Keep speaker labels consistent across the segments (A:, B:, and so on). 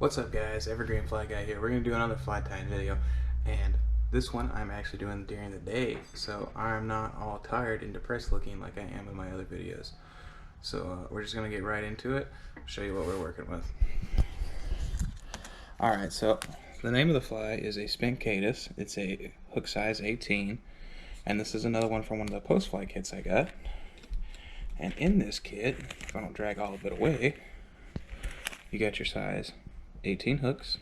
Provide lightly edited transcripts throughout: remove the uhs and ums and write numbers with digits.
A: What's up guys, Evergreen Fly Guy here. We're going to do another fly tying video, and this one I'm actually doing during the day, so I'm not all tired and depressed looking like I am in my other videos. So we're just going to get right into it, show you what we're working with. Alright, so the name of the fly is a spent Caddis. It's a hook size 18, and this is another one from one of the postfly kits I got. And in this kit, if I don't drag all of it away, you got your size 18 hooks.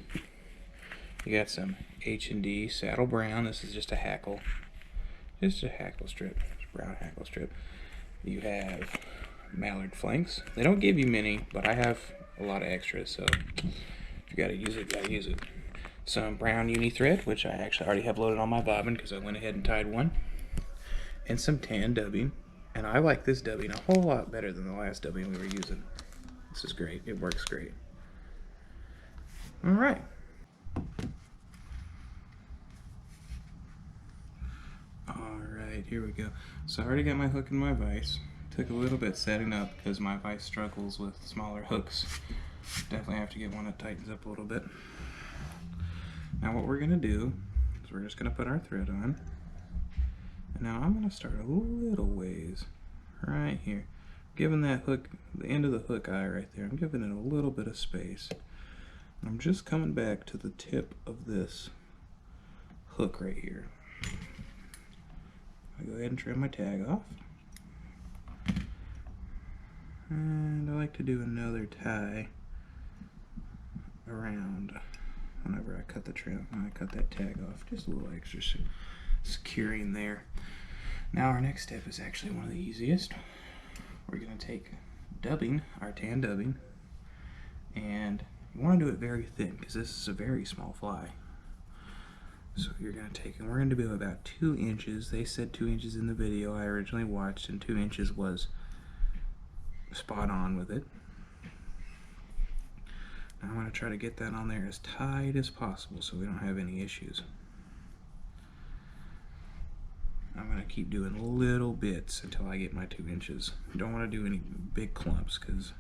A: You got some H&D saddle brown. This is just a hackle. Just a hackle strip. Just a brown hackle strip. You have mallard flanks. They don't give you many, but I have a lot of extras, so if you gotta use it, you gotta use it. Some brown uni thread, which I actually already have loaded on my bobbin because I went ahead and tied one. And some tan dubbing. And I like this dubbing a whole lot better than the last dubbing we were using. This is great. It works great. Alright. Alright, here we go. So I already got my hook and my vise. Took a little bit setting up because my vise struggles with smaller hooks. Definitely have to get one that tightens up a little bit. Now what we're going to do is we're just going to put our thread on. And now I'm going to start a little ways right here. Giving that hook, the end of the hook eye right there, I'm giving it a little bit of space. I'm just coming back to the tip of this hook right here. I go ahead and trim my tag off. And I like to do another tie around whenever I cut the trim. When I cut that tag off, just a little extra securing there. Now our next step is actually one of the easiest. We're going to take dubbing, our tan dubbing, and you want to do it very thin because this is a very small fly. So you're going to take, and we're going to do about 2 inches. They said 2 inches in the video I originally watched, and 2 inches was spot on with it. Now I'm going to try to get that on there as tight as possible so we don't have any issues. I'm going to keep doing little bits until I get my 2 inches. You don't want to do any big clumps because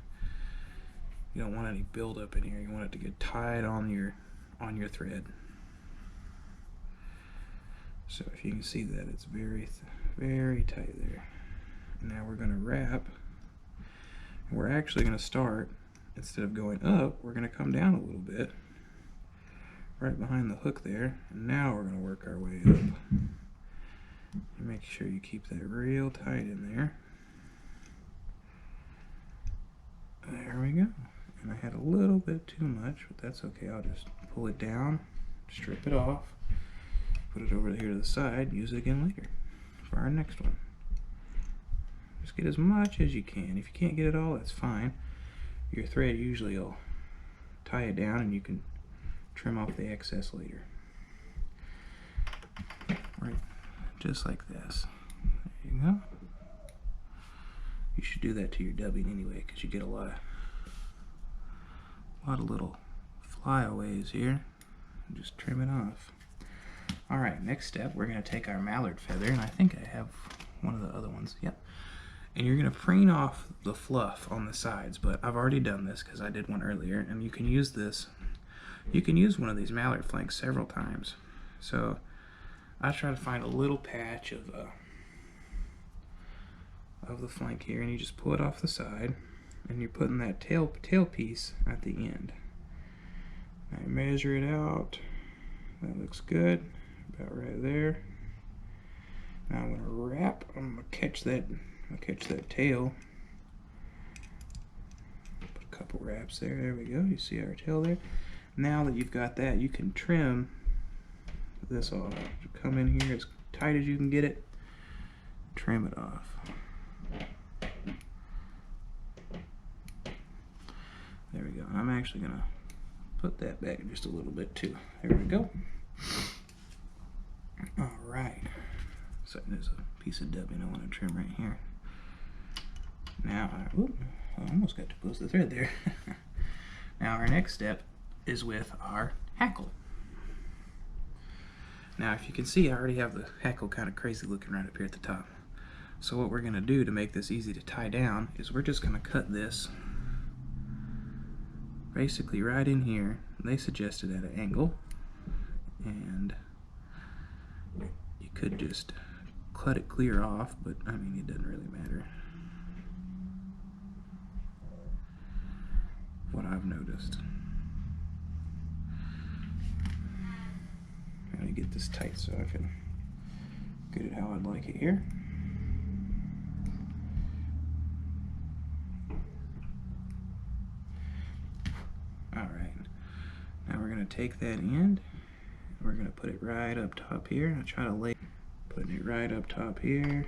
A: you don't want any buildup in here. You want it to get tied on your thread. So if you can see that, it's very tight there. Now we're going to wrap. And we're actually going to start, instead of going up, we're going to come down a little bit, right behind the hook there. And now we're going to work our way up. And make sure you keep that real tight in there. There we go. And I had a little bit too much, but that's okay. I'll just pull it down, strip it off, put it over here to the side, use it again later for our next one. Just get as much as you can. If you can't get it all, that's fine. Your thread usually will tie it down and you can trim off the excess later. Right, just like this. There you go. You should do that to your dubbing anyway because you get a lot of little flyaways here. Just trim it off. Alright, next step, we're going to take our mallard feather, and I think I have one of the other ones. Yep. And you're going to preen off the fluff on the sides, but I've already done this because I did one earlier, and you can use this. You can use one of these mallard flanks several times. So I try to find a little patch of the flank here, and you just pull it off the side, and you're putting that tail piece at the end. I measure it out. That looks good, about right there. Now I'm gonna wrap. I'm gonna catch that tail. Put a couple wraps there. There we go. You see our tail there. Now that you've got that, you can trim this off. Come in here as tight as you can get it. Trim it off. There we go. I'm actually gonna put that back just a little bit too. There we go. Alright. So there's a piece of dubbing I want to trim right here. Now, I almost got to close the thread there. Now our next step is with our hackle. Now if you can see, I already have the hackle kind of crazy looking right up here at the top. So what we're going to do to make this easy to tie down is we're just going to cut this basically right in here. they suggested at an angle, and you could just cut it clear off, but I mean, it doesn't really matter. What I've noticed. I'm gonna get this tight so I can get it how I'd like it here. Alright, now we're going to take that end, we're going to put it right up top here. I'll try to lay, putting it right up top here,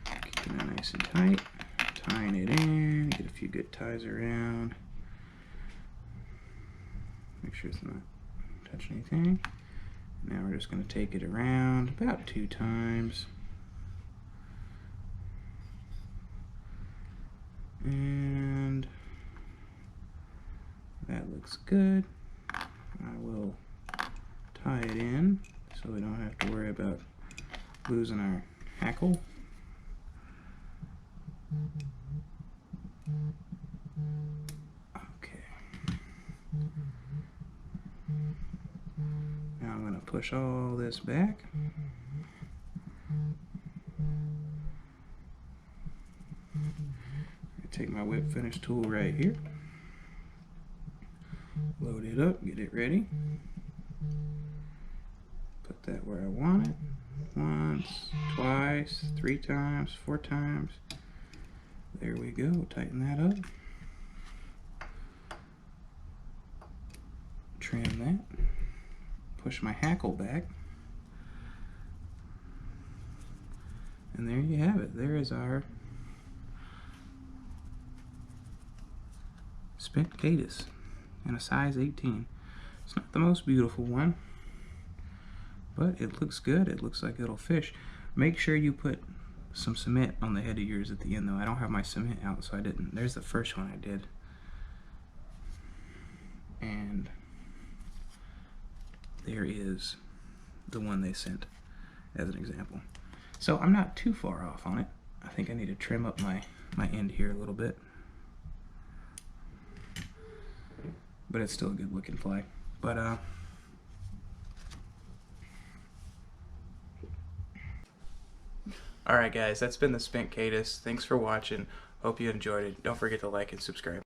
A: keeping it nice and tight, tying it in, get a few good ties around, make sure it's not touching anything. Now we're just going to take it around about 2 times. And that looks good. I will tie it in so we don't have to worry about losing our hackle. Okay. Now I'm going to push all this back. Take my whip finish tool right here. Load it up, get it ready. Put that where I want it. Once, twice, 3 times, 4 times. There we go, tighten that up. Trim that. Push my hackle back. And there you have it. There is our spent Caddis in a size 18. It's not the most beautiful one, but it looks good. It looks like it'll fish. Make sure you put some cement on the head of yours at the end though. I don't have my cement out, so I didn't. There's the first one I did. And there is the one they sent as an example. So I'm not too far off on it. I think I need to trim up my end here a little bit. But it's still a good looking fly. But alright guys, that's been the Spent Caddis. Thanks for watching. Hope you enjoyed it. Don't forget to like and subscribe.